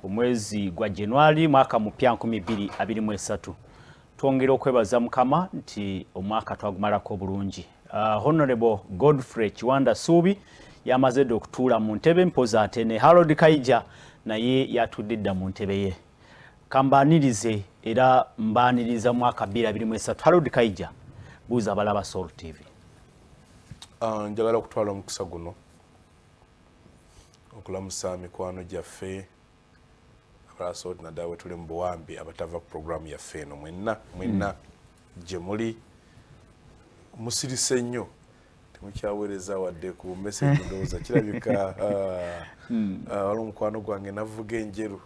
omwezi gwa January mwaka mupya 2023 twongera okwebaza mukama nti omwaka twagumalako bulungi. Honorable Godfrey Kiwanda Suubi yamaze okutuula mu ntebe mpoza ate ne Harold Kaija naye yatudde mu ntebe ye. Kambanirize era mbaniriza mwaka 2023. Harold Kaija buuza abalaba Soul TV. Njagala okutwala omukisa guno okulamusa mikwano gyaffe abaso nadawe tuli mu buwambi abatava program yaffe eno mwenna gye muli musirise nnyo temukyaweereza wadde ku message ndowooza kirabika wali omukwano gwange navuga enjeru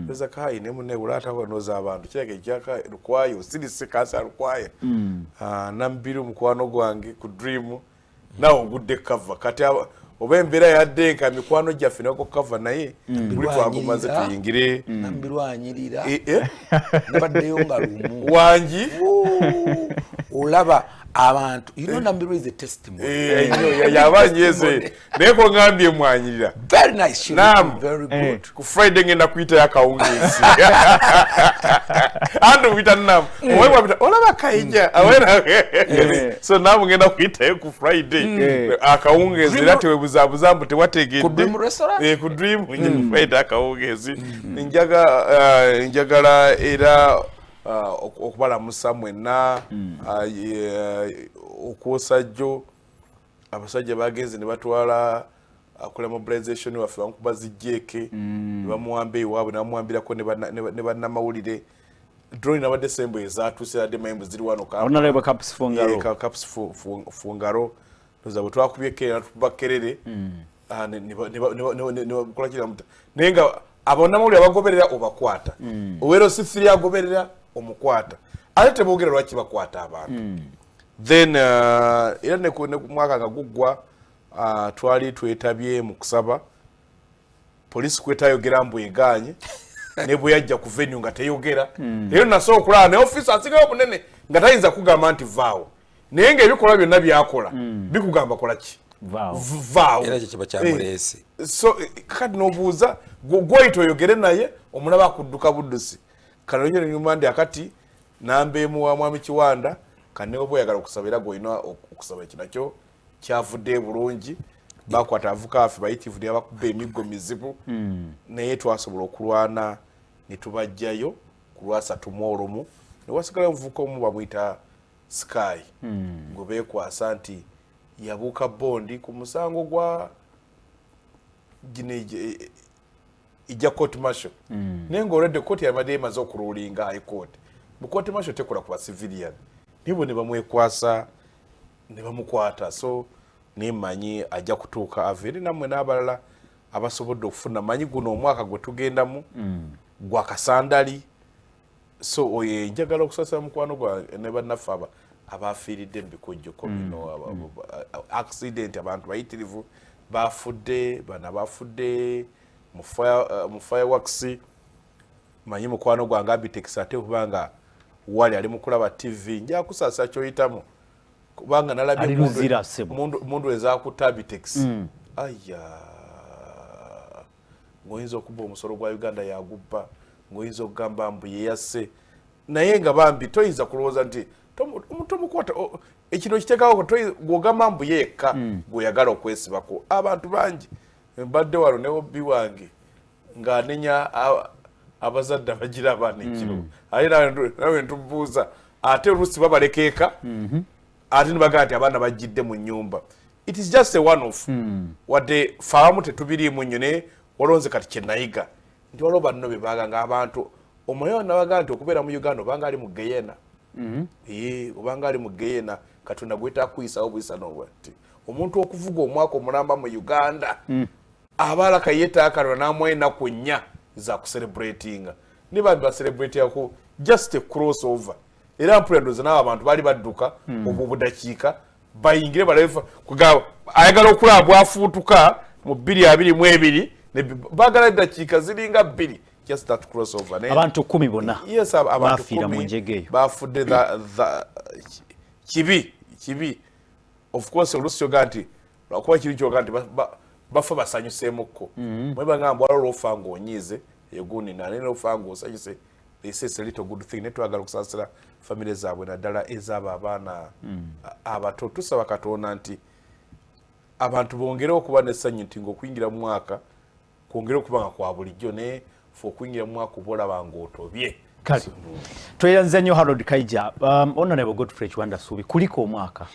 eza kayi ne munne bulata wanoza abantu kirage ekyaka lukwayo sirise kasa lukwayo nambiru omukwano gwange ku dream nawo ogudde cover kati oba embeera yadde nka mikwano gyaffe nako cover naye buli twagumaze tuyingire nambirwanyirira nabaddeyo nga lumu wangi olaba abantu nambirwa is a testimony yabanyeze naye ko ngambye mwanyirira very nice very good ku Friday ngenda kuyita yakawungezi andu wita nam olaba Kaija awera so namu ngenda kuyita ku Friday akawungezi lati webuzabuza mbu tewategedde ku dream Friday akawungezi njagala era okubala musa mwenna okwosajjo abasajja bagenze ne batwala akula mobilization waffe bamukuba zijjeke bamuwambe iwaabwe namuwambirako ne bannamawulire drone nabadde sembo ezatuuse adde mayembe ziri wano Honorable Caps Fungaro noza bwe twakubye ekkerere natuba kkerere ne bakola kiramuta naye nga abannamawulire abagoberera obakwata owero sifiri agoberera omukwata ate teboogera lwaki bakwata abantu then era ne mwaka nga guggwa twali twetabye mu kusaba poliisi kwetayogera mbu eganye ne bwe yajja ku venue nga teyogera rero nasobola okulaba ne office asigayo munene nga tayinza kugamba nti vaawo naye ng'ebikolwa byonna byakola bikugamba kola ki vaawo era kye kiba kyamuleese so kati n'obuuza gw'oyita oyogere naye omulaba akudduka buddusi kano nyo nyuma ndi akati nambeemu wa mwami Kiwanda kane obo yagala okusaba era goyina okusaba ekinakyo kyavudde bulungi bakwata avuka afe bayitivu ndi abakubba emiggo mizibu naye twasobola okulwana ne tubajjayo kulwasa tumwolomu ne wasigala omuvuka omu bamuyita Sky ngo beekwasa nti yabuuka bondi ku musango gwa ijja court martial nengo already court ya madde emaze okurulinga high court mu court martial tekola ku civilian nibo ne bamwekwasa ne bamukwata so nemanyi ajja kutuuka averi namwe n'abalala abasobodde okufuna manyi guno omwaka gwe tugendamu gwa kasandali so oye njagala okusasa mukwano gwa ne bannaffe abafiiridde mu bikojjoko bino accident abantu bayitirivu bafudde bana bafudde mu fireworks manyi mukwano gwange Abitex ate kubanga wali ali mukulaba TV nja kusasa kyoyitamu kubanga nalabye mundu ezakuta Abitex aya ngoyinza okuba omusolo gwa Uganda yagubba ngoyinza okugamba mbu yeyase naye nga bambi toyinza kulowooza nti tomukwata ekino kiteekawo gwogamba mbu yeeka gweyagala okwesibako abantu bangi mbadde wano ne obi wange ng'anenya abazadde abagira abaana ekiro ate nawe ntubuuza ate oluusi babalekeeka ate nibagaa nti abaana bajjidde mu nnyumba it is just a one off wadde fe abamu tetubiriimu nnyo naye olonze kati kyenayiga nti waliwo banno be baaganga abantu omuleyo nabagaa nti okubeera mu Uganda obanga ali mu geyena obanga ali mu geyena katonda gweta kuyisawo buyisa nti omuntu okuvuga omwaka omulamba mu Uganda abala kayetaakano namwe ennaku nnya za kucelebratinga niba bacelebratinga ku just a crossover era mpulyandoza n'abo abantu baali badduka obudakiika bayingire balafa kugaba ayagala okulaba bwafuutuka mu 2022 bagala dakiika ziringa 2 just that crossover abantu 10 bonna yes abantu bafiira mu njegeyo bafudde kibi of course olusi yoganti lwakuba kiri kyoganti bafa basanyuseemukko mwebanga mbwala olwofa ng'onyiize yeguni nanene ofango osayise this is a little good thing netwagala okusasira family zaabwe naddala ezaba abaana abato tusaba Katonda nti abantu bongere okuba n'essanyu nti ng'okuyingira mu mwaka kwongere okuba nga kwa bulijjo ne fe okuyingira mu mwaka obolaba ng'otobye kale tweyanze nnyo Harold Kaija. Honorable Godfrey Kiwanda Suubi kuliko omwaka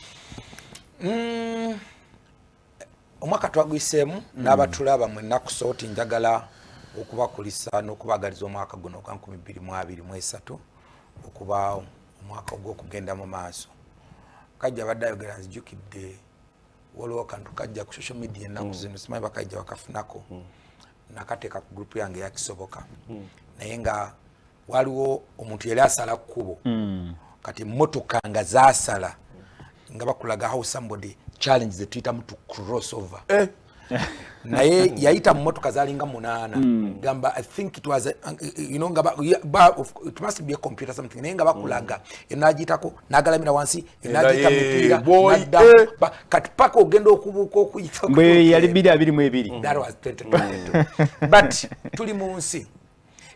omwaka twagwiseemu n'abatulaba mwenna kusooti njagala okubakulisa n'okubagaliza omwaka guno gwa 2023 okuba omwaka ogw'okugenda mu maaso. Kaija abadde ayogera nzijukidde waliwo kantu kajja ku social media ennaku zino simanyi bakajja bakafunako nakateeka ku group yange yakisoboka naye nga waliwo omuntu yali asala kkubo kati motoka nga zaasala nga bakulaga how somebody challenge the Twitter to cross over naye yayita mu motoka zalinga 8 gamba I think it was you know it must be a computer something naye nga bakulaga enagitako nagalamira wansi enagita mipira kati paka ogenda okubuuka okuyita bwe yali 2022 that was 2022 but tuli mu nsi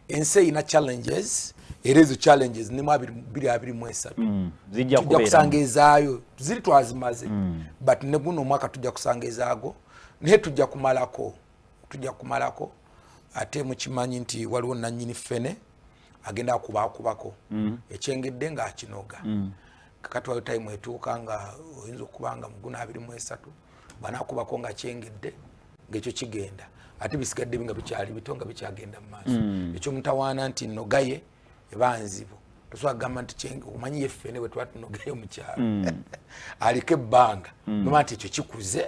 ensi ina challenges erezo challenges ni 2023 zijja tujja kusangezaayo ziri twazimaze but ne guno mwaka tujja kusangezaago ne tujja kumalako ate mukimanyi nti waliwo nanyini fene agenda kubako ekyengedde nga akinoga kakati wayo time etuuka nga oyinza okubanga muguna 23 bana kubako nga kyengedde ngekyo kigenda ate bisigadde binga bikyali bitonga bikyagenda mu maaso ekyo mutawaana nti nogaye ebanzibo tuswagamba nti omanyi yeffene bwe twatunogaye mu kyalo aliko ebbanga noma nti ekyo kikuze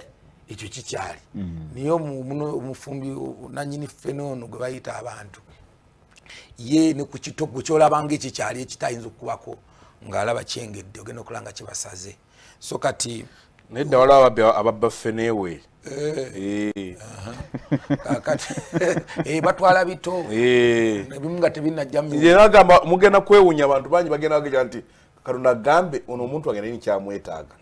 ekyo kikyali niyo omufumbi nanyini ffene ono gwe bayita abantu ye ne ku kitoko kyolabanga ekikyali ekitayinza okubako ng'alaba kyengedde ogenda okulanga kyebasaze so kati nedda waliwo ababba ffenewe batwala bito ebimu nga tebinajjamu nagamba mugenda kwewunya abantu bangi bagenda bagenda nti Katonda agambe ono omuntu agenda ni kyamwetaaga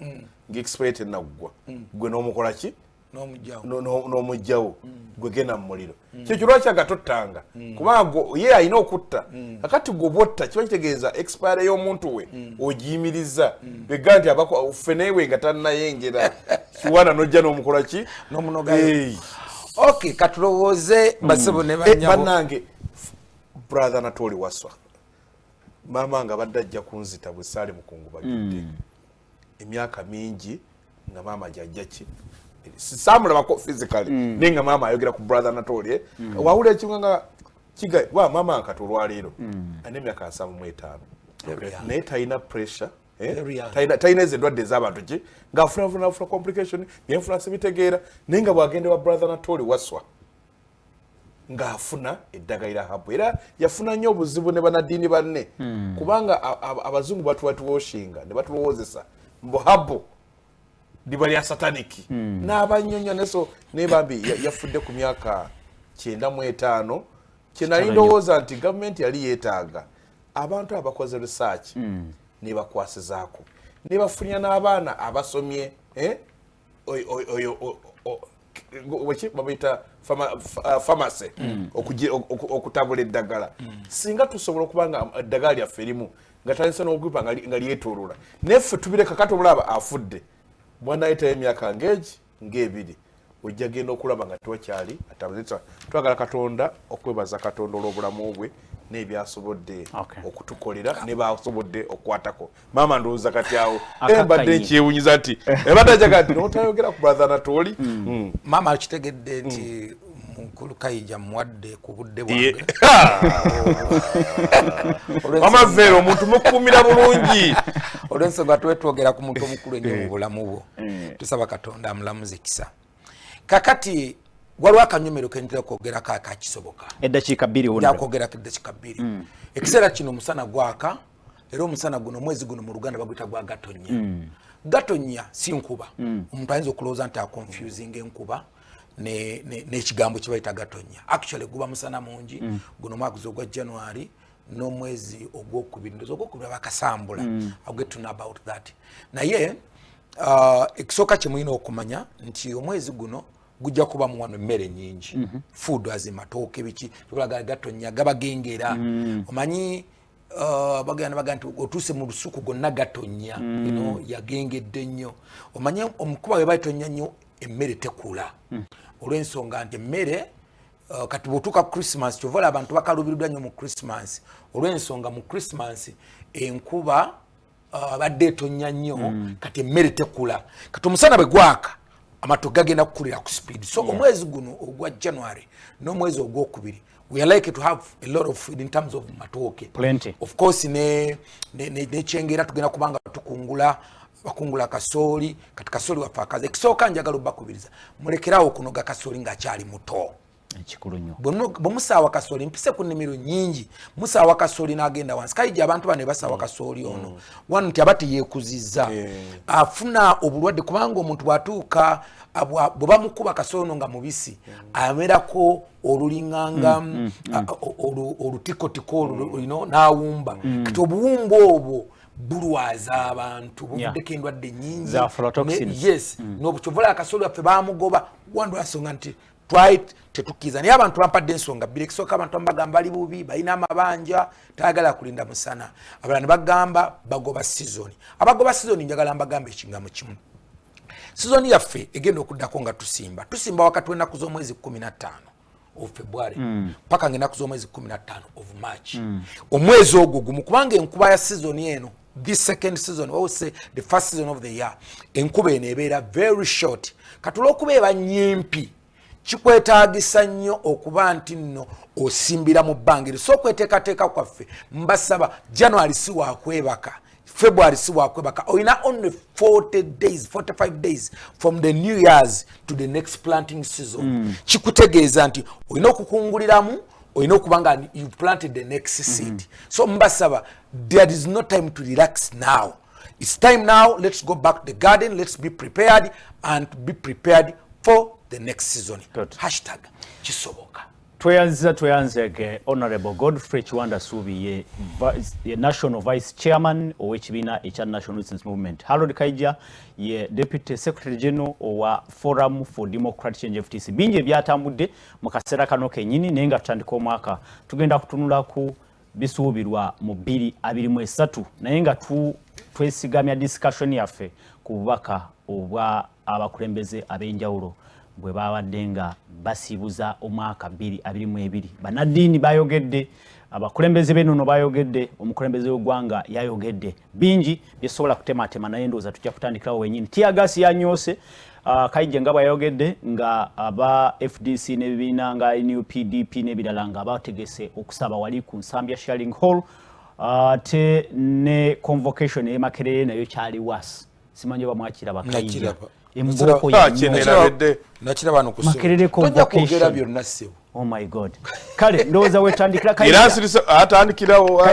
ng'expert enaggwa gwe n'omukola ki n'omugjawo gwe genda mu muliro kyekyo lwaki agatottanga kubanga ye alina okutta kakati gwobotta kiba kitegeeza expire y'omuntu we ogiyimiriza bega nti ffenewe nga tannayengera kiwana nojja n'omukola ki n'omunogayo okay katulowooze basebo ne banyabo bannange brother Natoli Waswa mama nga badde ajja kunzita bwe saali mukungubagidde emyaka mingi nga mama jajja ki samulabako physically nenga mama ayogera ku brother Natoli wawula ekinga nga kiga wa mama akatolwaleero ane myaka 75 naye talina pressure talina ezendwadde ez'abantu ki ng'afuna complication yenfuna sibitegeera naye nga bwagende wa brother Natoli Waswa ng'afuna eddagala habu era yafuna nnyo obuzibu ne banaddiini banne kubanga abazungu batuwashinga ne batulowoozesa mbu habu liba lya sataniki n'abannyonnyo neso nebambi yafudde ku myaka 95 kyenali ndowooza nti gavumenti yali yeetaaga abantu abakoze research ne bakwasizaako ne bafunya n'abaana abasomye babita pharmacy okutabula eddagala singa tusobola okubanga eddagala lyaffe erimu nga talisa n'ogwipa nga lyetoolola neffe tubireka kati obulaba afudde mwana ayitayo emyaka ng'ebiri ojja genda okulaba nga tewakyali atabuleta twagala Katonda okwebaza Katonda olw'obulamu bwe n'ebyasobodde okutukolera ne basobodde okukwatako mama ndowooza kati awo mbadde nkyewunyiza nti ebadde ajaga nti n'otayogera ku brother Natoli mama akitegedde nti mukulu Kaija muwadde ku budde bwange mama vero omuntu mukuumira bulungi olw'ensonga twetwogera ku muntu omukulu ennyo mu bulamu bwo tusaba Katonda amulamuze kisa kakati waliwo akanyomero kentera kwogerako akakisoboka eddakiika 2 yakwogerako eddakiika 2 ekiseera kino omusana gwaka era omusana guno omwezi guno mu Luganda bagwita gwa Gatonnya Gatonnya si nkuba omuntu ayinza okulowooza nti aconfusing enkuba n'ekigambo kye bayita Gatonnya actually guba musana mungi guno mwaka ogwa January n'omwezi ogwokubiri bakasambula I'll get to know about that naye ekisooka kye mulina okumanya nti omwezi guno gujja kuba muwano emmere nyingi food azimatooke biki tulaga gatonya gabagengera omanyi baganda nti otuuse mu lusuku gonna gatonya yagengedde nnyo omanyi omukuba we bayitonya nnyo emmere tekula olw'ensonga nti emmere kati bw'otuuka Christmas kyovala abantu bakaluubirirwa nnyo mu Christmas olw'ensonga mu Christmas enkuba badde etonya nnyo kati emmere tekula kati omusana bwe gwaka amatu gagenda kukulira ku speed so omwezi guno ogwa January n'omwezi ogwokubiri we are likely to have a lot of food in terms of matooke plenty of course ne chengera tugenda kubanga tukungula bakungula kasooli kati kasooli waffe akaze ekisooka njagala obbakubiriza mulekerawo okunoga kasooli ng'akyali muto ekikulu nnyo bwemusaawa kasooli mpise ku nnimiro nnyingi musaawa kasooli n'agenda wansi kayija abantu bano basaawa kasooli ono wano nti aba teyeekuzizza afuna obulwadde kubanga omuntu bw'atuuka bwe bamukuba kasooli ono nga mubisi amerako olulinganga olutikotiko n'awumba kati obuwumba obwo bulwaza abantu buvuddeko endwadde nnyingi yes n'obukyovola akasooli waffe bamugoba wandu asonga nti twite tetukiza naye abantu bampadde ensonga bbiri ekisooka abantu bamugamba bali bubi balina amabanja tayagala kulinda musana abalala ne bagamba bagoba season abagoba season njagala mbagamba ekigambo kimu season yaffe egenda okuddako nga tusimba wakati w'ennaku z'omwezi 15 of February paka ng'ennaku z'omwezi 15 of March omwezi ogwo gumu kubanga enkuba ya season eno this second season or say the first season of the year enkuba eno ebeera very short kati olw'okuba eba nnyimpi kikwetaagisa nnyo okuba nti nno osimbira mu bbanga so okweteekateeka kwaffe mbasaba January si wakwebaka February si wakwebaka oyina only 45 days from the New Year's to the next planting season kikutegeeza nti oyina okukunguliramu oyina okuba nga you planted the next seed so mbasaba there is no time to relax now it's time now let's go back to the garden let's be prepared and be prepared for the next season. Hashtag kisoboka. Tweyanzege Honorable Godfrey Kiwanda Subi ye National Vice Chairman ow'ekibiina ekya National Resistance Movement. Harold Kaija ye Deputy Secretary General owa Forum for Democratic Change FTC. Bingi ebyatambudde mu kaseera kano kennyini naye nga tutandika omwaka tugenda kutunula ku Ebisuubirwa mu 2023 naye nga twesigamya discussion yaffe ku bubaka obwa abakulembeze ab'enjawulo bwe babadde nga basibuza omwaka 2022 banaddiini bayogedde abakulembeze b'ennono bayogedde omukulembeze w'eggwanga yayogedde bingi byesobola kutematema naye ndowooza tujja kutandikirawo wennyini tiyagasi yanyoose Kaija nga bayogedde nga aba FDC n'ebibiina nga NUPDP n'ebirala nga bategese okusaba wali ku Nsambya Sharing Hall te ne convocation e Makerere nayo kyali wasi simanyi bamwakira Bakaija emboko nakiraba no kusoma Makerere convocation byonna ssebo oh my god kale ndowooza wetandikira atandikirawo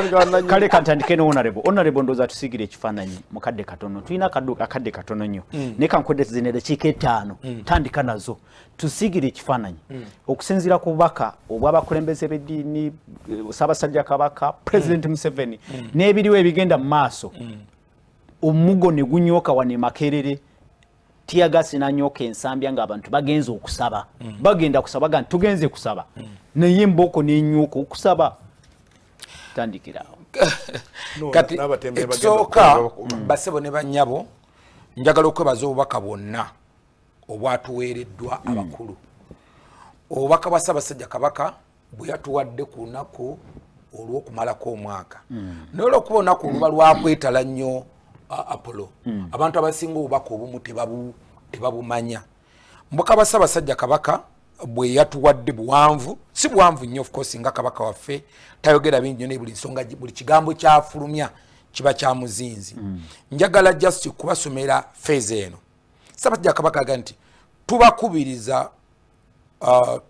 kale kantandike no honorable ndowooza tusigire ekifaananyi mukadde katono tulina akadde katono nnyo naye kankwedde zine dakiika 5 tandika nazo tusigire ekifaananyi okusinziira ku bubaka obw'abakulembeze b'eddiini Ssaabasajja Kabaka President Museveni n'ebiriwo ebigenda mu maaso omugo ne gunyooka wane Makerere tiyagasi nanyoka Ensambya nga abantu bagenze okusaba bagenda kusaba ga tugenze kusaba naye mboko n'ennyuko okusaba tandikirawo kati ekisooka basebo ne bannyabo njagala okwebaza obubaka bwonna obwatuweereddwa abakulu obubaka bwa Ssaabasajja Kabaka bwe yatuwadde ku lunaku olw'okumalako omwaka naye olw'okuba olunaku luba lwakwetala nnyo Apollo abantu abasinga obubaka obumu tebabumanya mbuka bwa Ssaabasajja Kabaka bwe yatuwadde buwanvu si buwanvu nnyo of course nga kabaka waffe tayogera bingi ne buli nsonga buli kigambo kyafulumya kiba kya muzinzi njagala just kubasomera phase eno Ssaabasajja Kabaka aga nti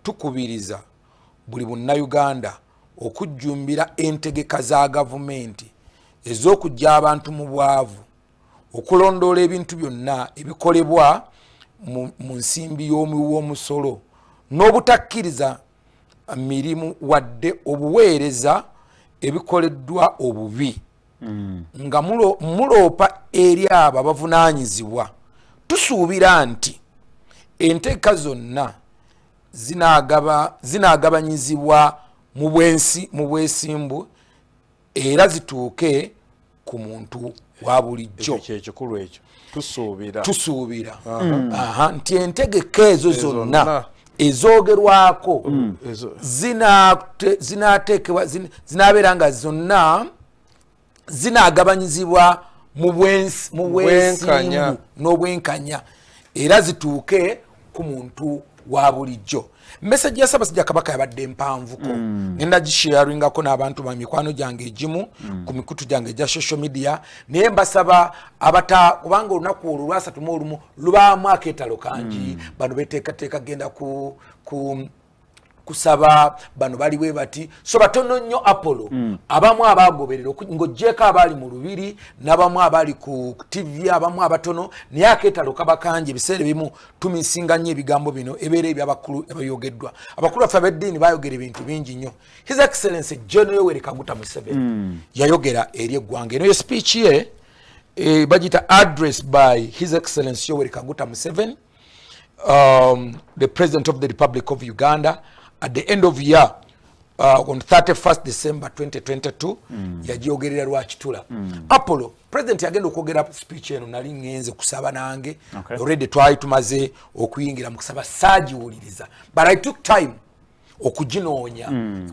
tukubiriza buli Munnayuganda okujjumbira entegeka za gavumenti ez'okujja abantu mu bwavu okulondoola ebintu byonna ebikolebwa mu nsimbi y'omusolo n'obutakkiriza mirimu wadde obuweereza ebikoleddwa obubi nga muloopa eri abo abavunaanyizibwa tusuubira nti enteeka zonna zinaagabanyizibwa mu bwesimbu era zituuke ku muntu wa bulijjo. Kyekikulu ekyo tusuubira nti entegeka ezo zonna ezoogerwako zinaabeera nga zonna zinaagabanyizibwa mu bwesimbu n'obwenkanya era zituuke ku muntu wa bulijjo. Message ya Ssaabasajja Kabaka yabadde mpanvuko ngenda gisharingako n'abantu ba mikwano gyange egimu ku mikutu gyange egya social media naye mbasaba kubanga olunaku olwo lwasatu mu olumu lubaamu akeetalo kangi bano beteekateeka genda kusaba bano baliwe bati so batono nnyo Apollo abamu abagoberera ng'oggyeko abali mu lubiri n'abamu abali ku TV abamu abatono naye akeetalo kaba kangi ebiseera bimu tumisinga nnyo ebigambo bino ebeera ebyabakulu ebayogeddwa. Abakulu baffe ab'eddiini baayogera ebintu bingi nnyo. His Excellency John Yoweri Kaguta Museveni yayogera eri eggwanga. Eno ye speech ye bagita address by His Excellency Yoweri Kaguta Museveni, the President of the Republic of Uganda, at the end of year on 31st December 2022 yagiogerera lwakitula. Apollo president yagenda okwogera speech eno nali ngenze kusaba nange already twali tumaze okuyingira mu kusaba saagiwuliriza but I took time okuginoonya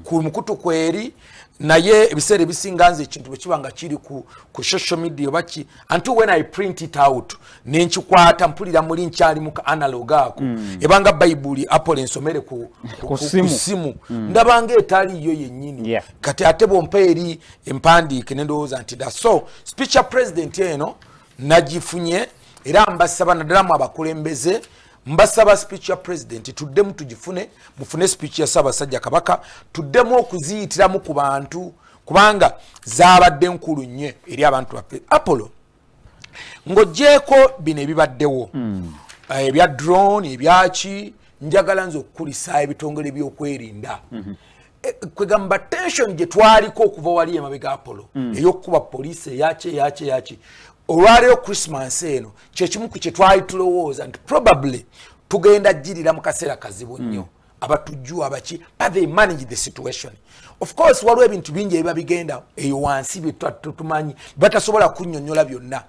ku mukutu kweri naye ebiseera ebisinga nze ekintu bwe kibanga kiri ku social media baki until when I print it out nenkikwata mpulira muli nkyali mu analog ako ebanga Bible Apple ensomere ku simu ndabanga etali yo yennyini kati ate bompeeri empandiike nendowooza nti da so speech ya president eno nagifunye era mbasaba naddala mu abakulembeze mbasaba speech ya president tuddemu tugifune mufune speech ya Ssaabasajja Kabaka tuddemu okuziyitiramu ku bantu kubanga zaabadde nkulu nnyo eri abantu baffe. Apollo ng'oggyeko bino ebibaddewo ebya drone ebyaki njagala nze okukulisa ebitongole by'okwerinda kwegamba tension gye twaliko okuva wali emabega Apollo ey'okukuba poliisi eyaki olwaleero Christmas eno kyekimu ku kye twali tulowooza nti probably tugenda jirira mu kaseera kazibu nnyo abatujju abaki but they manage the situation. Of course waliwo ebintu bingi ebiba bigenda eyo wansi bye tumanyi batasobola kunnyonnyola byonna.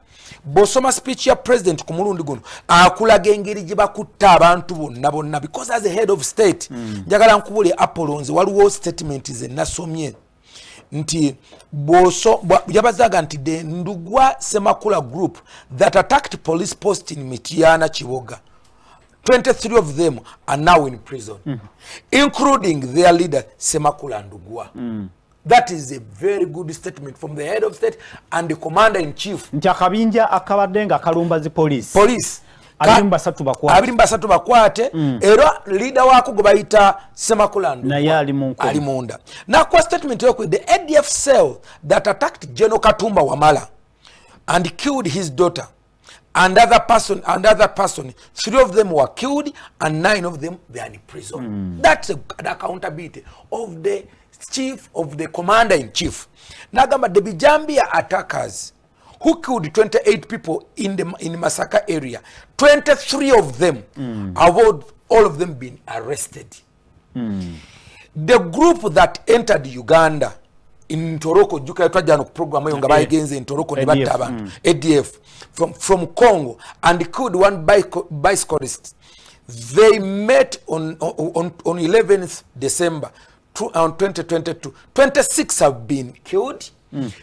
Bosoma speech ya president ku mulundi guno akulaga engeri gye bakutta abantu bonna because as a head of state njagala nkubule Apollo nze waliwo statement ze nasomye nti yabazaga nti the Ndugwa Semakula group that attacked police post in Mityana Kiboga, 23 of them are now in prison, including their leader Semakula Ndugwa. That is a very good statement from the head of state and the commander in chief. Nti akabinja akabadde nga kalumba zi police abiri mbasatu bakwate era leader wako gwe bayita Semakula Ndugwa naye ali munda. Now kwa statement yoko the ADF cell that attacked General Katumba Wamala and killed his daughter and other person 3 of them were killed and 9 of them they are in prison. That's the accountability of the chief of the commander in chief. Nagamba the Bijambia attackers who killed 28 people in Masaka area, 23 of them have all of them been arrested. The group that entered Uganda in Toroko, Juka Twajano program nga bayigenze in Toroko ne batta abantu ADF from Congo and killed one bicyclist. They met on 11th December 2022. 26 have been killed.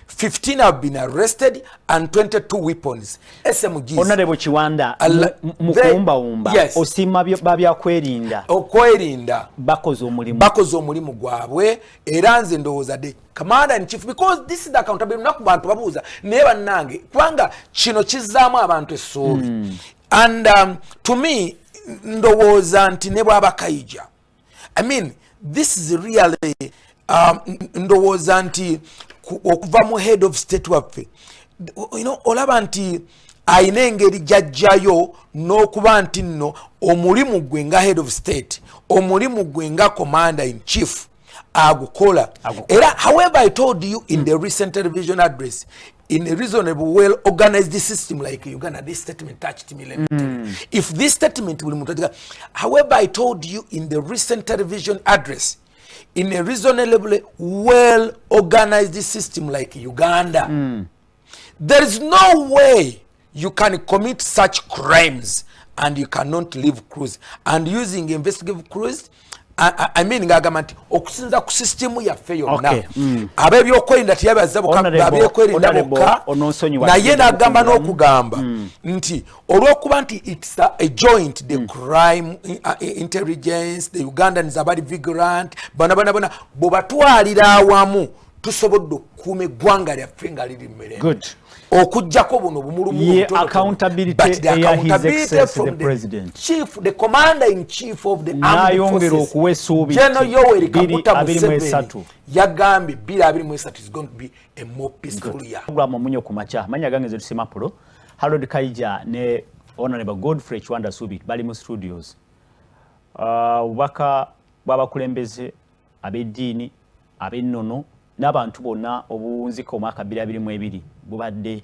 15 have been arrested and 22 weapons. SMGs. Honorable Chiwanda, mukuumba yes. Osima babya kwerinda. Okwerinda. Bakoze omulimu gwabwe era nze ndowooza de commander in chief because this is the accountability naku bantu babuuza naye bannange kubanga kino kizzaamu abantu essuubi. And to me ndowooza nti ne bw'aba Kaija. I mean this is really ndowooza nti okuva mu head of state waffe olaba nti ayina engeri jajjayo n'okuba nti nno omulimu gwe nga head of state omulimu gwe nga commander in chief agukola. Era however I told you in the recent television address, in a reasonable, well-organized system like Uganda, this statement touched me. Let me tell you. If this statement will, however, I told you in the recent television address, in a reasonably well-organized system like Uganda, there is no way you can commit such crimes and you cannot leave cruise. And using investigative cruise, I mean ngagamati okusinza ku system ya fe yonna abebyokwerinda tiyabaza babyekwerinda bokka naye nagamba n'okugamba nti olwokuba nti it's a joint the crime intelligence the Ugandans abali vigorant bana bobatwalira awamu tusobodde okukuuma eggwanga lyaffe nga liri mmerembe okujjako buno bumulumu accountability ya his excess the president chief the commander in chief of the armed forces General Yoweri Kaguta Museveni yagambye 2023 is going to be a more peaceful year. Omunnyokumakya manya gange zetusema pro Harold Kaija ne Honorable Godfrey Kiwanda-Suubi bali mu studios ubaka bw'abakulembeze ab'eddiini ab'ennono n'abantu bonna obunzika omwaka 2022 bubadde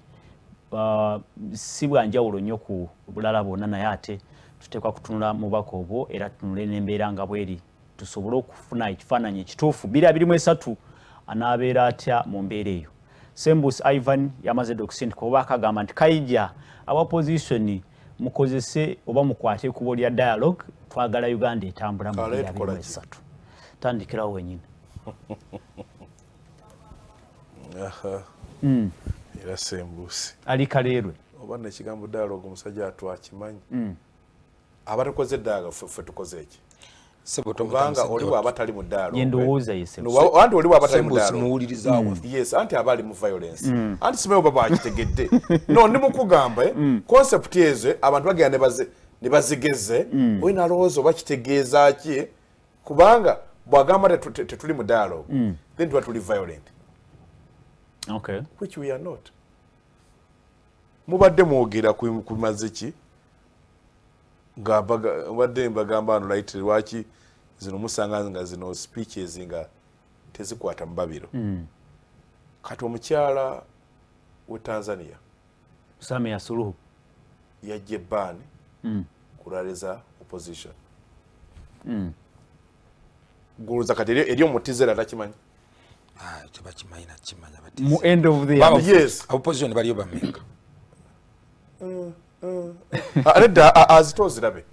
si bwanjawulo nnyo ku bulala bwonna naye ate tuteekwa kutunula mubaka obwo era tutunule n'embeera nga bweri tusobole okufuna ekifaananyi ekituufu 2023 anaabeera atya mu mbeera eyo. Sembus Ivan yamaze okusindika oba akagamba nti Kaija aba opposition mukozese oba mukwate ekubo lya dialogue twagala Uganda etambula mu 2023 tandikirawo wenyini. Era Sembusi ali kaleerwe oba nekigambo dialogue omusajja atwakimanyi abatakoze dialogue ffe tukoze eki kubanga oliwo abatali mu dialogue yendowooza yese anti oliwo abatali mu dialogue yes anti abali mu violence anti simeyo baba akitegedde no ndi mukugamba concept ezo abantu bagenda ne bazigeze oyina alowooza oba kitegeeza ki kubanga bwagamba tetuli mu dialogue then tuba tuli violent. Okay. Which we are not. Mubadde mwogera ku maziki wadde mbagamba ano right lwaki zino musanga nga zino speeches nga tezikwata mbabiro. Kati omukyala we Tanzania Samia Suluhu yajje ban kulaliza opposition. Guruza kati eri omutizera takimanyi. Mu end of the year. Yes. Opposition baliyo bamenga. Aleda azitozirabe.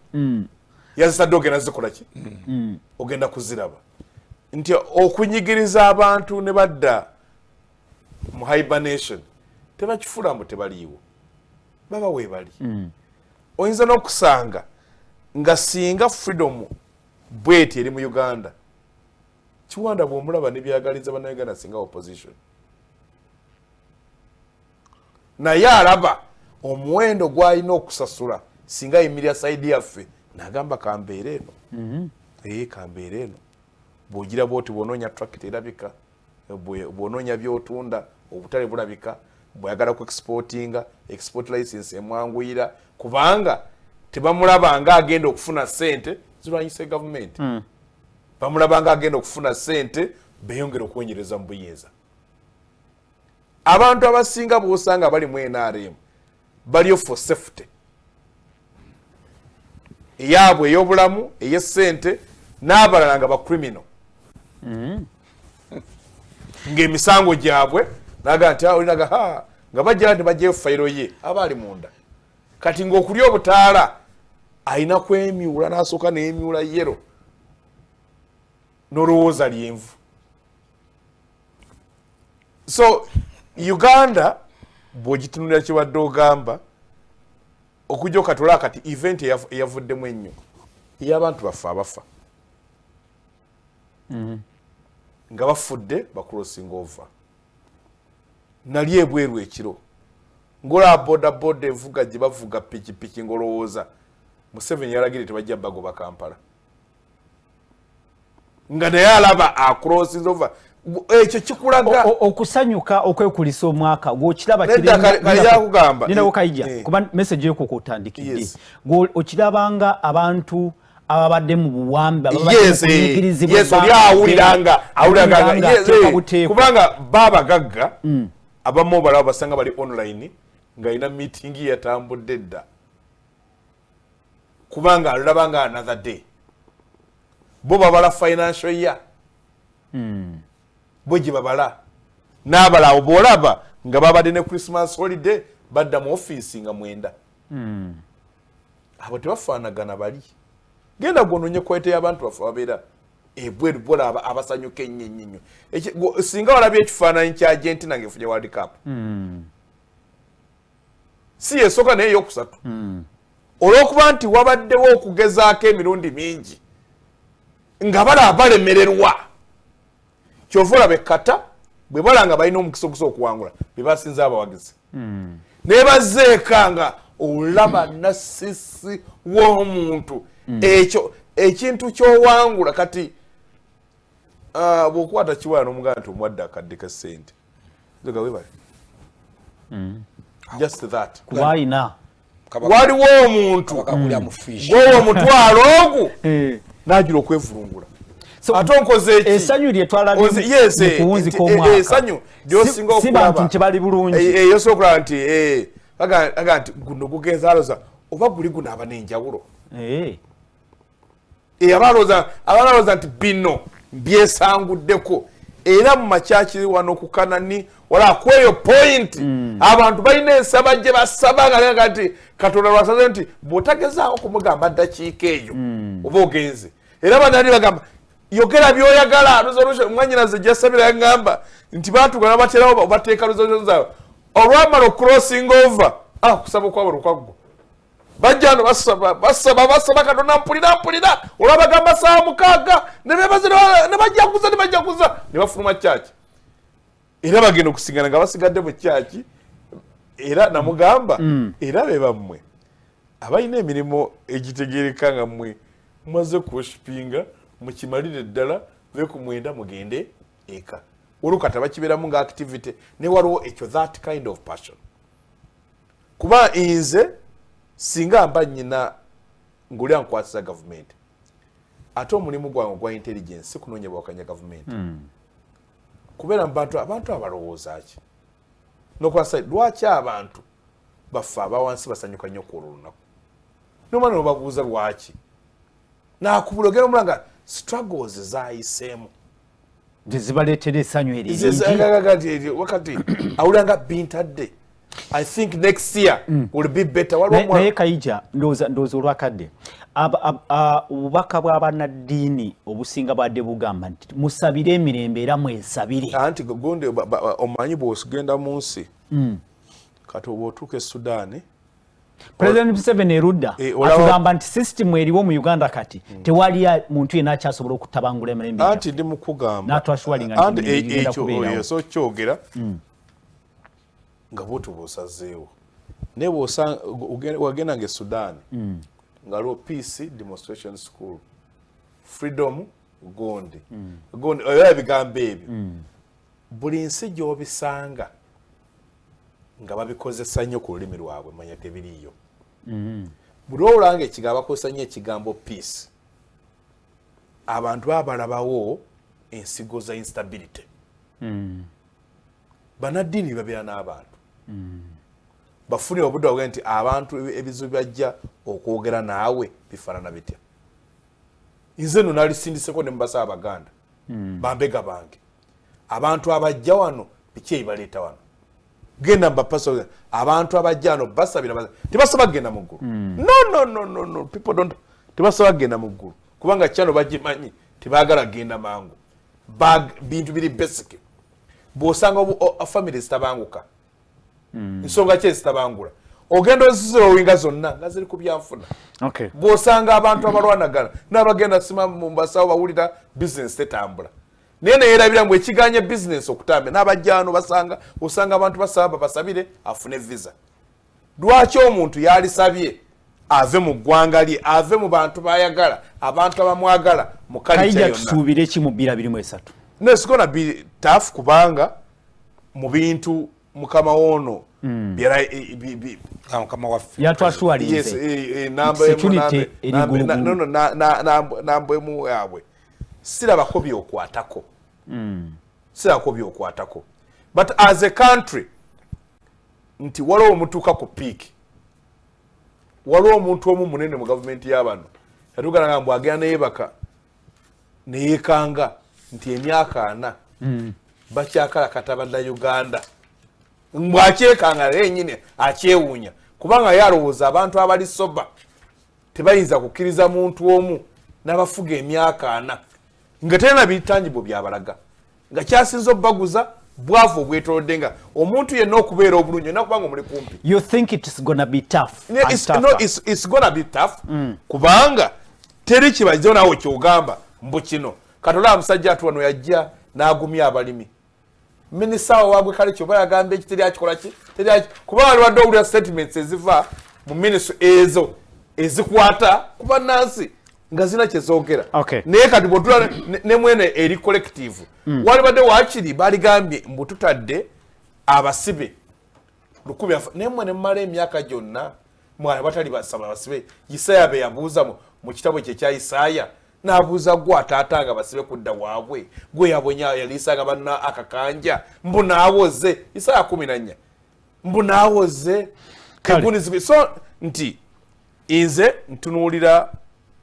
Yazisa ogenda zikola ki? Ogenda kuziraba. Nti okunyigiriza abantu ne badda mu hibernation. Tebakifula mbu tebaliiwo. Baba weebali. Oyinza n'okusanga nga singa freedom bweti eri mu Uganda. Kiwanda bw'omulaba nebyagaliza bannayuganda singa opposition. Naye alaba omuwendo gwalina okusasula singa yimirira saidi yaffe n'agamba kambeera eno. Kambeera eno. Bw'ogira bw'oti bw'onoonya tractor erabika, bw'onoonya by'otunda obutale bulabika, bw'ayagala ku exportinga, export license emwanguyira kubanga tebamulaba nga agenda okufuna ssente zirwanyisa government. Bamulabanga agenda okufuna ssente beyongera okwenyereza mu buyinza. Abantu abasinga bw'osanga bali mu NRM baliyo for safety eyaabwe ey'obulamu ey'essente n'abalala nga bacriminal ng'emisango gyabwe naga nti olinaga nga bajja nti bajjeyo fayiro ye aba ali munda kati ng'okulya obutaala ayina kwemyula n'asooka n'emyula yero n'olowooza lyenvu. So Uganda bw'ogitunulira kibadde ogamba okujja okatula kati event eyavuddemu ennyo ey'abantu baffe abafa nga bafudde bakulosinga ova nali ebweru ekiro ngola bodaboda envuga gye bavuga pikipiki ng'olowooza Museveni yalagire tebajja bagoba Kampala nga naye alaba across over ekyo kikulaga okusanyuka okwekulisa omwaka gw'okiraba kugamba nina Kaija kuba message yo kukutandikidde okirabanga abantu ababadde mu buwambe yes oli awuliranga kubanga babagagga abamu balaba basanga bali online nga ina meeting yatambudde dda kubanga alabanga another day bo babala financial year bo jibabala n'abalawo bolaba nga babadde ne Christmas holiday badda mu office nga mwenda abo tebafaanagana bali genda gwonoonye kwete y'abantu bafe babeera ebweru bola abasanyuka ennyo singa walabye ekifaananyi kya Argentina ng'efunye World Cup si yesooka naye eyokusatu olw'okuba nti wabaddewo okugezaako emirundi mingi nga balaba balemererwa kyova olaba ekkata bwe balanga balina omukisa okusa okuwangula be basinza abawagizi naye bazzeeka nga olaba nasisi w'omuntu ekyo ekintu ky'owangula kati bw'okwata kiwaana omuganda nti omwadde akadde ka ssente zoga webale just that kubaayina waliwo omuntu gwowa omutwalo ogwo n'ajula okwevulungula ate onkoze eki essanyu lye twalabye mu kuwunzika omwaka essanyu lyosinga okulaba nti bali bulungi yosinga okulaba nti aga nti guno gugenza aloza oba guli gunaaba n'enjawulo abalowooza nti bino byesanguddeko era mu makyakiri wano ku Kanani wala kweyo point abantu balina ensaba gye basaba nga nti Katonda lwasaze nti bw'otagezaako kumugamba ddakiika eyo oba ogenze era banani bagamba yogera byoyagala resolution mwanyinaze gyasabira yangamba nti baatugana baterawo bateeka resolution zaabwe olwamala crossing over kusaba okwaba lukwaggwa bajjano basaba Katonda mpulira olwabagamba saa mukaaga ne bajjaguza ne bafuluma kyaki era bagenda okusigana nga basigadde mu kyaki era namugamba era be bammwe abalina emirimu egitegeereka nga mmwe mumaze kushipinga mukimalire ddala ve ku mwenda mugende eka olukata bakibeeramu nga activity ne waliwo ekyo that kind of passion kuba nze singa mba nnyina nguli ankwasisa gavumenti ate omulimu gwange gwa intelligence kunoonya bwakanya gavumenti kubeera mu abantu abalowooza ki nokwasa lwaki abantu bafa abawansi basanyuka nnyo ku olwo lunaku nomwana nobabuuza lwaki nakubulogera omulanga struggles zayiseemu zibaleetera essanyu eringi wakati awulanga bintadde I think next year will be better. Naye Kayija ndowooza olwakadde obubaka bw'abannaddiini obusinga bwadde bugamba nti musabire emirembe era mwesabire anti gonde omanyi bw'osigenda mu nsi kati oba otuuka e Sudan President Museveni erudda atugamba nti system eriwo mu Uganda kati tewali muntu yenna akyasobola okutabangula emirembe anti ndi mukugamba natwashwalinga ekyo so kyogera nga botu bosazeewo ne wagenda nge Sudan nga lo peace demonstration school freedom gondi oyo bigambo ebyo buli nsi gy'obisanga nga babikozesa nnyo ku lulimi lwabwe manya tebiriyo buli olwanga ekigambo bakozesa nnyo ekigambo peace abantu babalabawo ensigo za instability banaddiini babeera n'abantu bafunire obudde bwabwe nti abantu ebizibu byajja okwogera naawe bifaanana bitya nze nno nalisindiseko ne mubasa abaganda bambega bange abantu abajja wano biki ebibaleeta wano genda mbapasa abantu abajja wano basabira tebasaba kgenda mu ggulu no people don't tebasaba kgenda mu ggulu kubanga kyano bagimanyi tebaagala kgenda mangu bintu biri basic bw'osanga family zitabanguka nsonga ki ezitabangula ogenda ozizirowinga zonna nga ziri ku byanfuna bw'osanga abantu abalwanagana n'abagenda sima mu mbasawo bawulira bizinesi tetambula naye neyerabira ngu ekiganya bizinesi okutambula n'abajjaano osanga abantu basaba basabire afune visa lwaki omuntu yalisabye ave mu ggwanga lye ave mu bantu bayagala abantu abamwagala mu kalicha yonna tusuubire ki mu 2023 no it's gonna be tough kubanga mu bintu mukama wono kama waffe yatwasuwalize namba emu yaabwe sirabako byokwatako sirabako byokwatako but as a country nti waliwo omutuuka ku peak waliwo omuntu omu munene mu gavumenti y'abano yatugana nga mbw agenda neyebaka neyekanga nti emyaka 4 bakyakalakata bannayuganda mbwakyekanga yenyini akyewuunya kubanga yalowooza abantu abali soba tebayinza kukkiriza muntu omu n'abafuga emyaka 4 nga terina bitangibo byabalaga nga kyasinza obbaguza bwavu obwetolodde nga omuntu yenna okubeera obulungi olina kubanga omuli kumpi. You think it's gonna be tough? It's gonna be tough kubanga teri kibazo nawe kyogamba mbu kino katola musajja atu wano yajja n'agumya abalimi minisita waabwe kale kyo bayagamba ekiteri akikola ki teri kubanga aliwadde owulira statements eziva mu minisitule ezo ezikwata kuba nansi nga zina kyezoogera naye kati bwotula ne mwene eri collective walibadde waakiri baligambye mbu tutadde abasibe 10 naye mwene mumala emyaka gyonna mwana batali basaba basibe Isaaya be yabuuza mu kitabo kye kya Isaaya n'abuuza gwe ataatanga basibe kudda waabwe gwe yabonya yaliisanga banna akakanja mbu naawoze Isaaya 14 mbu naawoze eguni so nti inze ntunuulira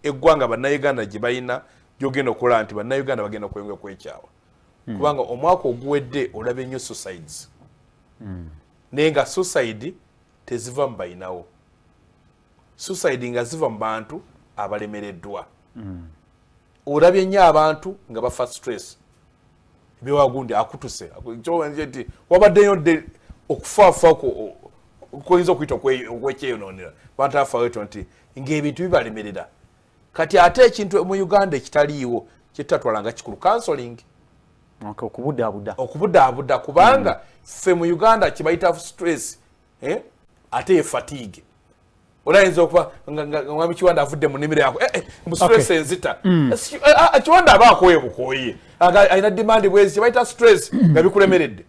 eggwanga bannayuganda gye balina gyogenda okukola nti bannayuganda bagenda kwengwe kwekyawa kubanga omwaka oguwedde olaba ennyo suicides naye nga suicide teziva mu balinawo suicide nga ziva mu bantu abalemereddwa olabye nnyo abantu nga bafa stress ebyowagundi akutuse nti wabaddeyo dde okufaafa kuyinza okuyita okwekyeyonoonera bantu afaaweto nti ng'ebintu bibalemerera kati ate ekintu mu Uganda ekitaliiwo kyetatwalanga kikulu counseling okubudaabuda kubanga ffe mu Uganda kibayita stress ate ye fatigue olayinza okuba mwami Kiwanda avudde mu nnimiro yako mu stress enzita Kiwanda abaako ebukoye alina demand bwezi kibayita stress nga bikulemeredde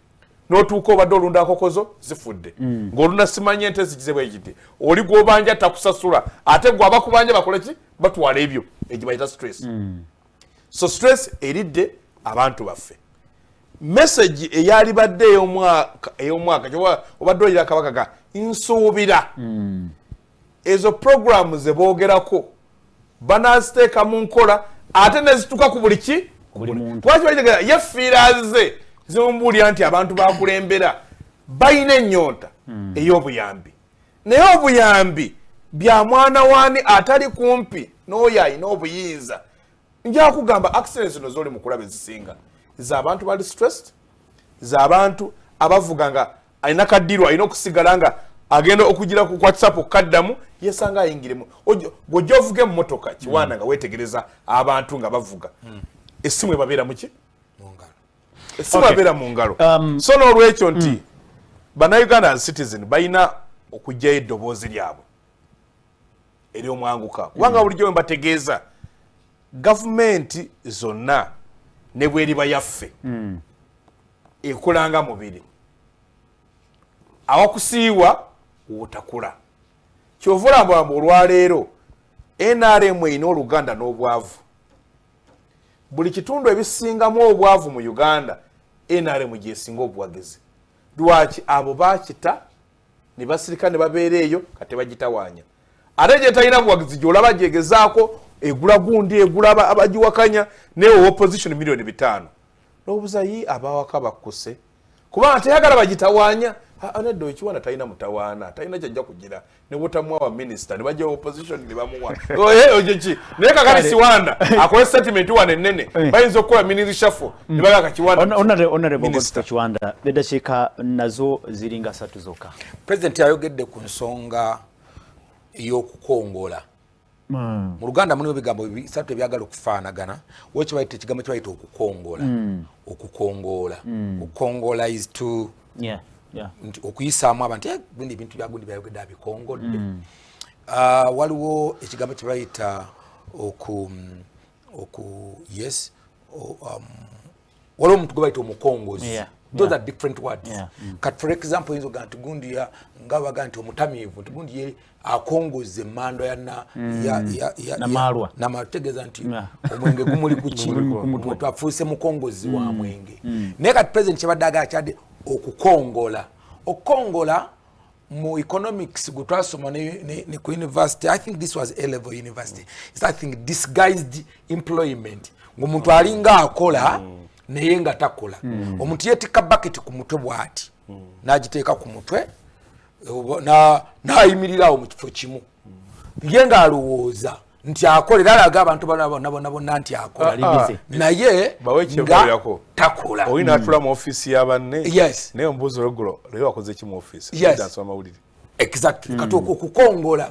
n'otuuka obadde olunda akokozo zifudde ng'olunda simanye ente zikize bwe kiti oli gw'obanja takusasula ate gwe abakubanja bakole ki batwala ebyo egibayita stress so stress eridde abantu baffe message eyali badde ey'omwaka obadde oyira akabaka nsuubira ezo programu ze boogerako banaziteeka mu nkola ate nezituuka ku buli ki lwaki bategera yefiira ze zimumbuulira nti abantu bakulembera balina ennyonta ey'obuyambi naye obuyambi bya mwana waani atali kumpi n'oyo alina obuyinza nja kugamba accidents zino z'oli mu kulaba ezisinga z'abantu bali stressed z'abantu abavuga nga alina kaddiirwa alina okusigala nga agenda okugira ku WhatsApp okaddamu yesanga ayingiremu bw'ojja ovuga emmotoka Kiwanda nga weetegereza abantu nga bavuga essimu ebabeera mu ki essimu abeera mu ngalo so n'olwekyo nti bannayuganda as citizen balina okugyayo eddoboozi lyabwe ery'omwanguka kubanga bulijjo we mbategeeza gavumenti zonna ne bweriba yaffe ekolanga mubiri awakusiiwa wotakula kyova olambulamba olwaleero NRM erina Oluganda n'obwavu buli kitundu ebisingamu obwavu mu Uganda NRM gyesinga obuwagizi lwaki abo bakita ne basirika ne babeera eyo kati bagitawaanya ate gye talina buwagizi gy'olaba gyegezaako egula gundi egula abagiwakanya newe opposition milioni 5 n'obuuza yi abawaka bakkuse kubanga teyagala bagitawaanya nedda Kiwanda talina mutawaana talina kyajja kugira ne butamuwa minisita ne bajja opposition ne bamuwa ojoki naye kakati Kiwanda akola statement wane ennene bayinza okukola ministry shuffle ne bagaka Kiwanda honorable Kiwanda eddakiika nazo ziringa 3 zokka president yayogedde ku nsonga y'okukongola mu Luganda mulimu ebigambo bisatu ebyagala okufaanagana wekyo bayita ekigambo kyebayita okukongola okukongola is to okuyisaamu abantu gundi ebintu byagundi byayogedde abikongodde waliwo ekigambo kyebayita waliwo omuntu gwe bayita omukongozi those are different words. Kat for example inzo gantu gundi ya ngawa gantu omutamivu gundi ye akongoze mando ya na marwa na mategeza nti omwenge gumuli kuchini omuntu afuse mukongozi wa mwenge ne kat president chibadaga chade okukongola mu economics gutwasoma ne ku university. I think this was A-level university. It's I think disguised employment ngomuntu alinga akola naye nga takola omuntu yetika bucket ku mutwe bwati najiteeka ku mutwe na yimirirawo mu kifo kimu yenga alowooza nti akolera alaga abantu bonna nti akola naye nga takola oyina atula mu office y'abanne yes naye ombuuzi regulo leero wakoze ki mu office yes exactly katoko kukongola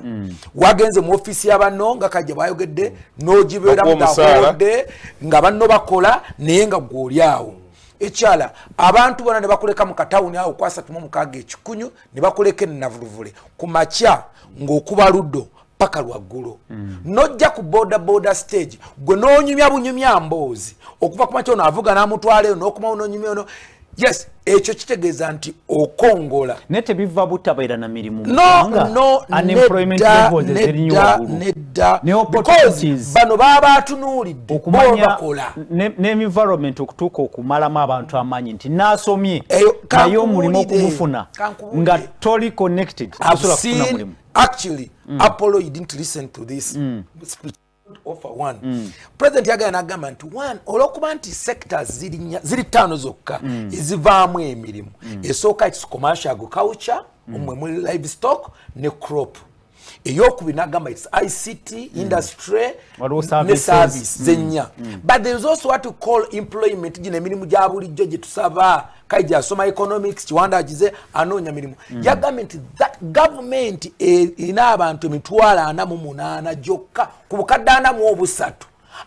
wagenze mu office y'abanno nga kajja bayogedde n'ogibeera mu dahode nga banno bakola naye nga gwolyawo ekyala abantu bonna ne bakuleka mu katawuni awo kwasa tumu mukage ekikunyu ne bakuleka ennavuluvule ku makya ng'okuba luddo paka lwaggulo nojja ku boda stage gwe n'onyumya bunyumya mboozi okuva ku makya ono avuga n'amutwaleyo n'okumawo n'onyumya ono yes ekyo kitegeeza nti okongola nete biva butabaira na mirimu no unemployment levels nedda because bano baba atunuulidde okumanya ne environment okutuuka okumalamu abantu amanyi nti nasomye naye omulimu okugufuna nga toli connected osobola kufuna mulimu. Actually Apollo, you didn't listen to this speech offer one president yagana agamba nti one olokuba nti sectors ziri ttaano zokka ezivaamu emirimu esooka it's commercial agriculture omwe livestock ne crop eyokubina agamba it's ICT industry ne service zenya but there is also what we call employment gine emirimu gya bulijjo gye tusaba kaija asoma economics kiwanda agize anoonya mirimu yagamba nti that government ina abantu emitwalo 48 gyokka ku bukadde 43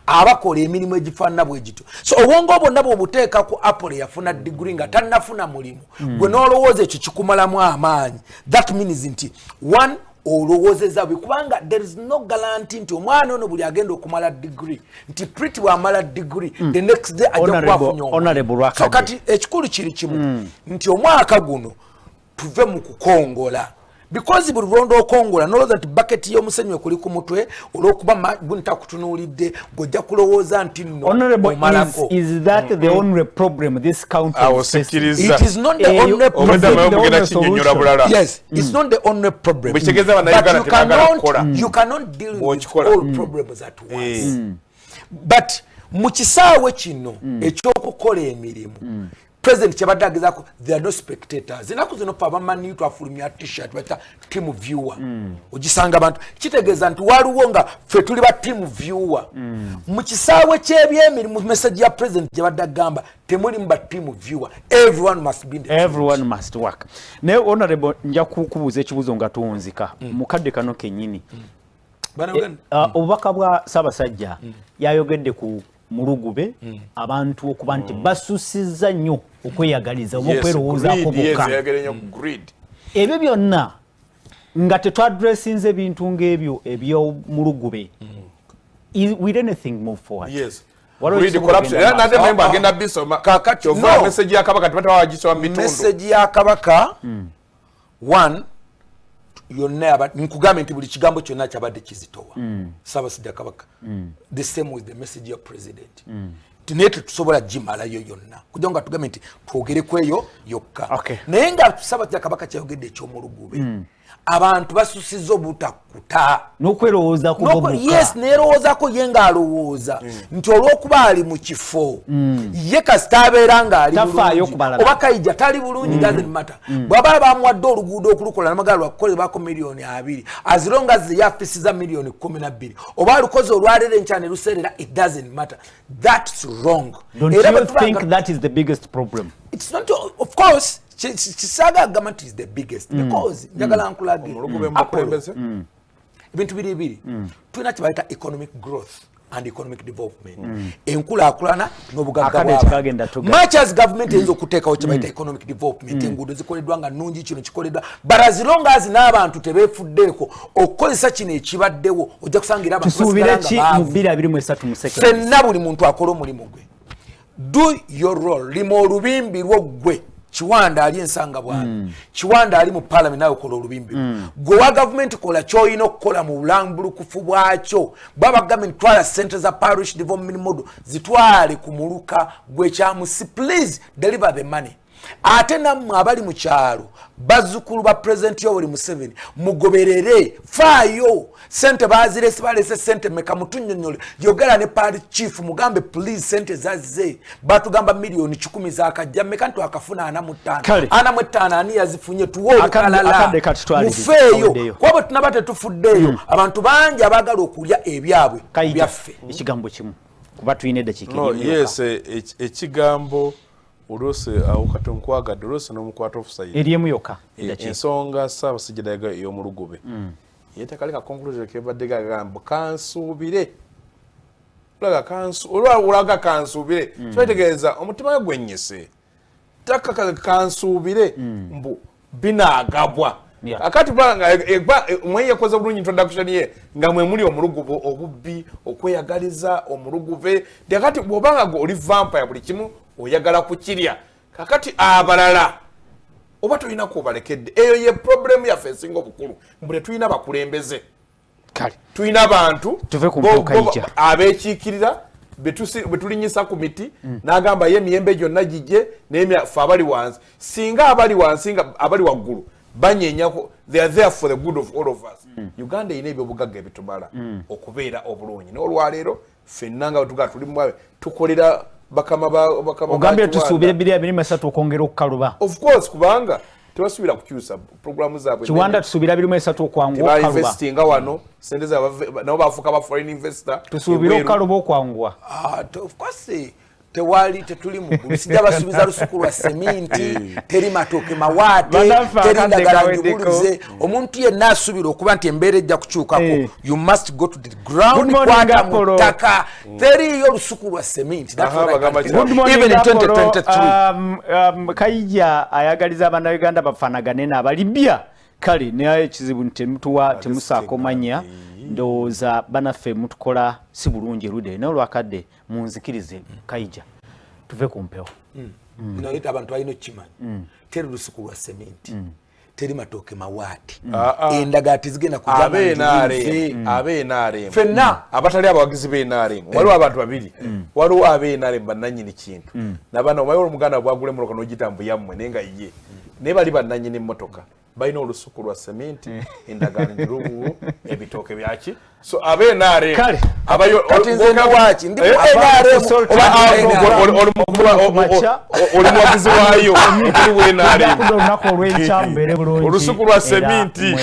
abakola emirimu egifaanana bwe gito. So obwongo bwonna bw'obuteeka ku Apple yafuna degree nga tannafuna mulimu gwe n'olowooza ekyo kikumalamu amaanyi. That means nti one olowoozeza bwe kubanga there is no guarantee nti omwana ono buli agenda okumala degree nti pretty bw'amala degree the next day ajja kubafunya. So kati ekikulu kiri kimu nti omwaka guno tuve mu kukongola because buli rondo okongola noloza nti bucket y'omusenyu ekuli ku mutwe olw'okuba gunta kutunuulidde gojja kulowooza nti nno omalako. Is that the only problem this country faces? It is not the only problem. Yes, it's not the only problem. But you cannot deal with all problems at once. But mu kisaawe kino ekyokukola emirimu president chabadagezako they are no spectators zinaku zino pa bamani to afulumya t-shirt bata team viewer ogisanga abantu kitegeza nti waliwo nga fe tuli ba team viewer mu kisaawe ky'ebyemirimu message ya president chabadagamba temuli mba team viewer everyone must be there. Everyone must work. Ne honorable nja kukubuza ekibuzo nga tuwunzika mukadde kano kenyini obubaka bwa Ssaabasajja yayogedde ku mulugube abantu okuba nti basusiza nnyo okweyagaliza okwerowoozaako bokka ebyo byonna nga tetwadressinze ebintu ng'ebyo ebyomulugube. Will anything move forward? Yes. Message ya kabaka tubatawagisoma mitundu. Message ya kabaka one yonna nkugambe nti buli kigambo kyonna kyabadde kizitowa Ssaabasajja kabaka the same with the message ya president naye tetusobola gimalayo yonna kugira nga tugambe nti twogere ku eyo yokka naye nga Ssaabasajja kabaka kyayogedde ekyomulugube abantu basusiza obutakuta n'okwerowoozaako bobuka. Yes, neerowoozaako ye ng'alowooza nti olw'okuba ali mu kifo ye kasita abeera ng'ali bulungi oba kayija tali bulungi doesn't matter. bw'aba bamuwadde oluguudo okulukola n'amagala lwakukolebako miliyoni 2 as long as ye afisiza miliyoni 12 oba alukoze olwaleero enkya ne luseerera it doesn't matter. That's wrong. Don't you think that is the biggest problem? It's not, of course. Chisaga government is the biggest because njagala nkulage ebintu biri tulina kibayita economic growth and economic development enkulaakulana n'obugagga much as government eyinza okuteekawo kibayita economic development enguudo zikoleddwa nga nnungi kino kikoleddwa but as long as n'abantu tebeefuddeeko okukozesa kino ekibaddewo ojja kusangira abantu tusuubire ki mu 2023 ffenna buli muntu akola omulimu gwe. do your role. Lima olubimbi lw'ggwe Kiwanda ali ensanga bwana Kiwanda ali mu parliament nayo kola olubimbi gwe wa government kola kyoyina okukola mu bulambulukufu bwakyo baba government twala center za parish development model zitwale kumuluka gwe kyamusi please deliver the money ate nammwe abali mu kyalo bazzukulu ba president Yoweri Museveni mugoberere faayo sente bazirese balese sente meka mutunnyonnyola yogera ne party chief mugambe please sente zazze batugamba milioni 10 zakajja meka ntu akafuna 45 ani yazifunye tuwo kalala mufeeyo kwabo tunabate tufuddeyo abantu bangi abagala okulya ebyabwe byaffe ekigambo kimu kuba tuyine dakika no yes ekigambo Urose aukatonkuaga dorose no mukwata offside eriemu yoka ensonga Ssaabasajja daga yo mu Lugube yetekaleka conclusion kebadde gambo kansubire ulaga kansubire kitegeeza omutima gwennyese taka kansubire mbu binagabwa akati banga mwenye koza bulungi introduction ye nga mwe muli omulugubo obubbi okweyagaliza omuluguve ndakati bwobanga go oli vampire buli kimu oyagala kukirya kakati abalala oba tulina kubalekedde eyo ye problem ya facing obukulu mbule tulina bakulembeze kale tulina abantu tuve ku mpoka ija abekiikirira betulinyisa ku miti n'agamba ye emiyembe gyonna gijje n'emyafa abali wansi singa abali wansi nga abali waggulu banyenyako they are there for the good of all of us Uganda ine ebyobugagga ebitumala okubeera obulungi n'olwaleero ffenna nga bwe tuli mu tukolera bakama ogambye tusuubire 223 okwongera okukaluba of course kubanga tebasuubira kukyusa programu zaabwe Kiwanda tusuubira 223 okwanguwa okukaluba investing nga wano sente zaabwe nabo bafuuka ba foreign investor tusuubira okukaluba okwanguwa of course tewali tetuli mu sijja basubiza lusuku lwa seminti teri matoke mawaate teri ndagala njuguluze omuntu yenna asubira okuba nti embeera ejja kukyukako you must go to the ground kwata mutaka teri yo lusuku lwa seminti even in 2023 Kaija ayagaliza Abannayuganda bafanagane n'abalibya kale naye ekizibu temusaako manya ndowooza banaffe mutukola si bulungi erude n'olwakadde munzikirize Kaija tuve ku mpewo naye abantu balina okimanyi teri lusuku lwa sementi teri matooke mawaati endagala tezigenda ab'NRM fenna abatali abawagizi b'NRM waliwo abantu babiri waliwo ab'NRM bannannyini kintu nabana omaye olumuganda bwagula emmotoka n'ogitambu yammwe naye nga ye naye bali bannannyini emmotoka balina olusuku lwa sementi endagala njirubu ebitooke byaki so ab'NRM kale abayo waki ndi oli muwagizi waayo oli w'NRM olunaku olw'enkyambere bulungi olusuku lwa sementi